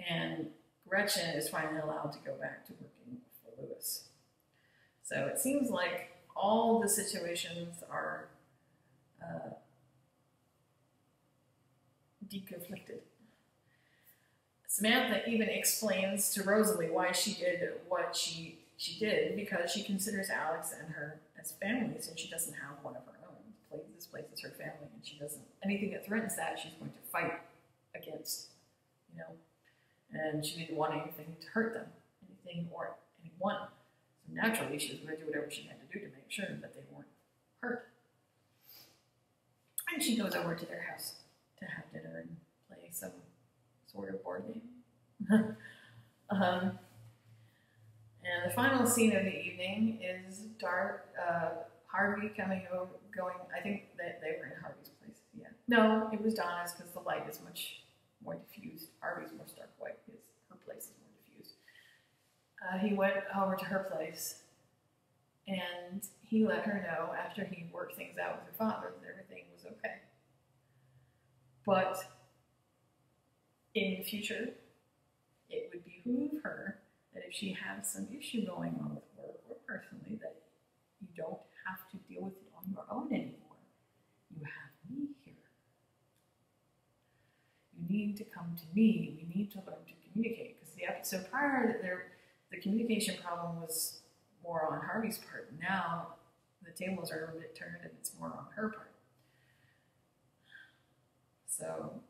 A: and Gretchen is finally allowed to go back to working for Louis. So it seems like all the situations are deconflicted. Samantha even explains to Rosalie why she did what she did, because she considers Alex and her as families, and she doesn't have one of her own. This place is her family, and she doesn't, anything that threatens that, she's going to fight against, you know, and she didn't want anything to hurt them, anything or anyone. So naturally, she was going to do whatever she had to do to make sure that they weren't hurt. And she goes over to their house to have dinner and play some sort of board game. And the final scene of the evening is Harvey coming over, going, I think that they were in Harvey's place. Yeah. No, it was Donna's because the light is much more diffused. Harvey's more stark white. Her place is more diffused. He went over to her place, and he let her know after he worked things out with her father that everything was okay. But in the future, it would behoove her that if she has some issue going on with work or personally, that you don't have to deal with it on your own anymore. You have me here. You need to come to me. We need to learn to communicate. Because the episode prior, the communication problem was more on Harvey's part. Now the tables are a bit turned and it's more on her part. So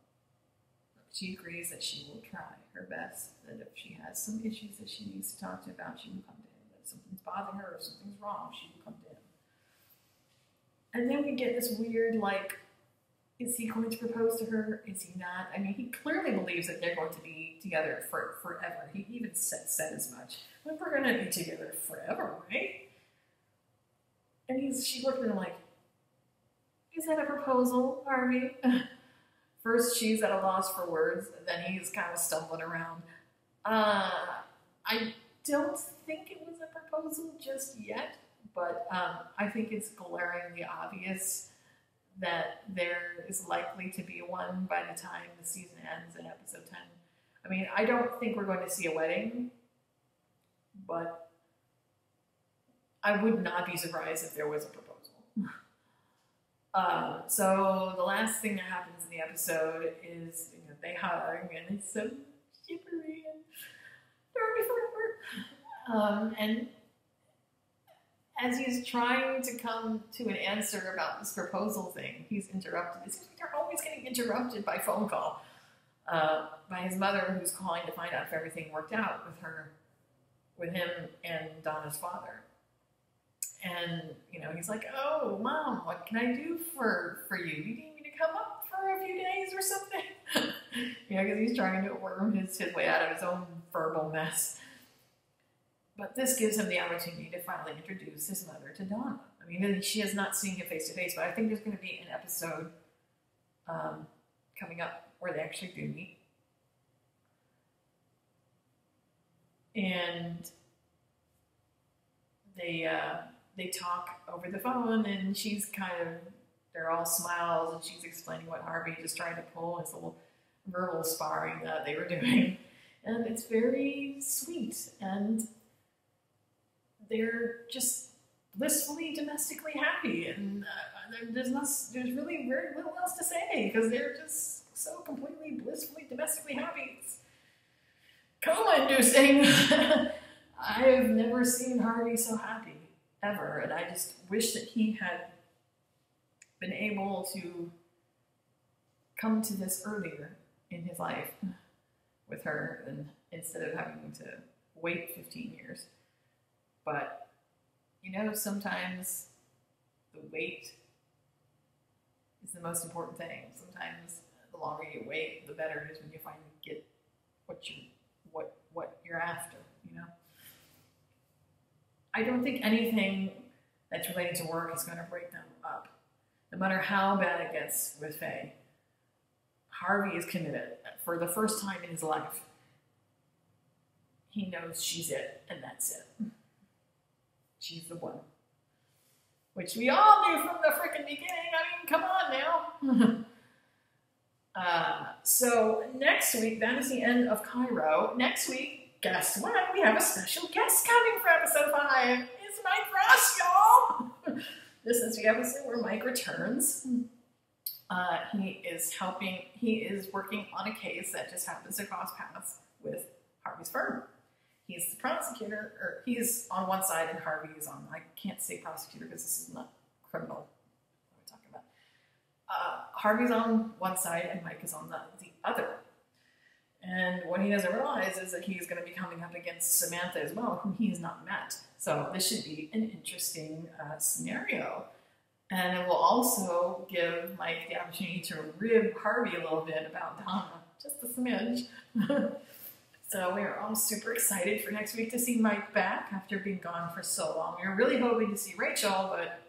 A: she agrees that she will try her best, that if she has some issues that she needs to talk to about, she will come to him. That if something's bothering her or something's wrong, she will come to him. And then we get this weird, like, is he going to propose to her? Is he not? I mean, he clearly believes that they're going to be together forever. He even said as much. Like, we're going to be together forever, right? And she looked at him like, is that a proposal, Harvey? First, she's at a loss for words, and then he's kind of stumbling around. I don't think it was a proposal just yet, but I think it's glaringly obvious that there is likely to be one by the time the season ends in episode 10. I mean, I don't think we're going to see a wedding, but I would not be surprised if there was a proposal. So the last thing that happens in the episode is, they hug, and it's so chippery and darvey forever. And as he's trying to come to an answer about this proposal thing, he's interrupted. It seems like they're always getting interrupted by phone call by his mother, who's calling to find out if everything worked out with him and Donna's father. And, he's like, oh, Mom, what can I do for you? You need me to come up for a few days or something? Because he's trying to worm his way out of his own verbal mess. But this gives him the opportunity to finally introduce his mother to Donna. I mean, she has not seen him face to face, but I think there's going to be an episode coming up where they actually do meet. And they talk over the phone, and they're all smiles, and she's explaining what Harvey just tried to pull, his little verbal sparring that they were doing. And it's very sweet, and they're just blissfully domestically happy, and there's really very little else to say, because they're just so completely blissfully domestically happy. It's coma-inducing. I've never seen Harvey so happy, ever, and I just wish that he had been able to come to this earlier in his life with her, and instead of having to wait 15 years. But, sometimes the wait is the most important thing. Sometimes the longer you wait, the better it is when you finally get what you're after, I don't think anything that's related to work is going to break them up. No matter how bad it gets with Faye, Harvey is committed. For the first time in his life, he knows she's it, and that's it. She's the one. Which we all knew from the freaking beginning. I mean, come on now. So next week, that is the end of Cairo. Next week, guess what? We have a special guest coming for episode 5. It's Mike Ross, y'all. This is the episode where Mike returns. He is working on a case that just happens to cross paths with Harvey's firm. He's the prosecutor, or he's on one side and Harvey is on, I can't say prosecutor because this is not criminal. What am I talking about? Harvey's on one side and Mike is on the other. And what he doesn't realize is that he's going to be coming up against Samantha as well, whom he has not met. So this should be an interesting scenario. And it will also give Mike the opportunity to rib Harvey a little bit about Donna, just a smidge. So we are all super excited for next week to see Mike back after being gone for so long. We were really hoping to see Rachel, but,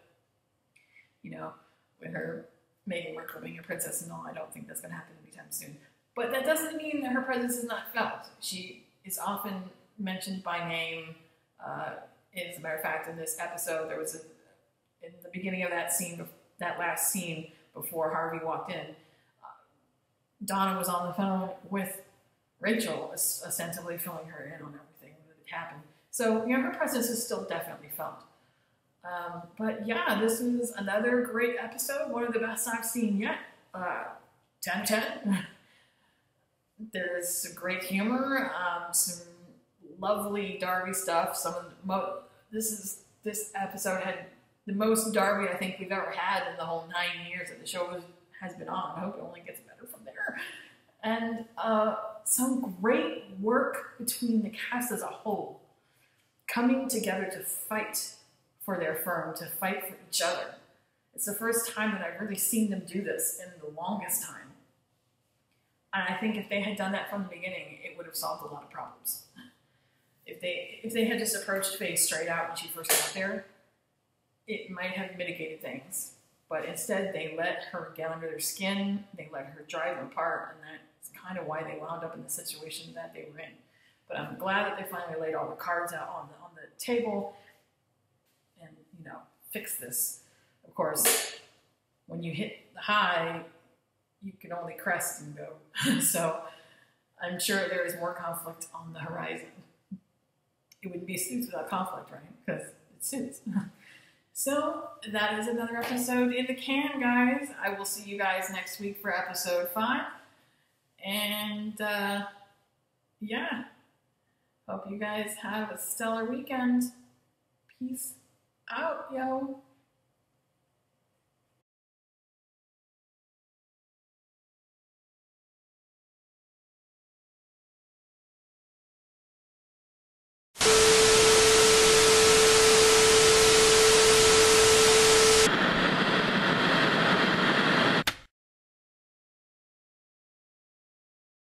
A: with her Meghan Markle being a princess and all, I don't think that's going to happen anytime soon. But that doesn't mean that her presence is not felt. She is often mentioned by name. As a matter of fact, in this episode, there was in the beginning of that scene, that last scene before Harvey walked in, Donna was on the phone with Rachel, ostensibly filling her in on everything that had happened. So, her presence is still definitely felt. But yeah, this is another great episode, one of the best I've seen yet. 10/10. There's some great humor, some lovely Darvey stuff. This episode had the most Darvey I think we've ever had in the whole 9 years that the show has been on. I hope it only gets better from there. And some great work between the cast as a whole, coming together to fight for their firm, to fight for each other. It's the first time that I've really seen them do this in the longest time. And I think if they had done that from the beginning, it would have solved a lot of problems. If they had just approached Faye straight out when she first got there, it might have mitigated things. But instead, they let her get under their skin, they let her drive them apart, and that's kind of why they wound up in the situation that they were in. But I'm glad that they finally laid all the cards out on the table and, fix this. Of course, when you hit the high, you can only crest and go. So I'm sure there is more conflict on the horizon. It wouldn't be Suits without conflict, right? Because it's Suits. So that is another episode in the can, guys. I will see you guys next week for episode 5. And yeah, hope you guys have a stellar weekend. Peace out, yo.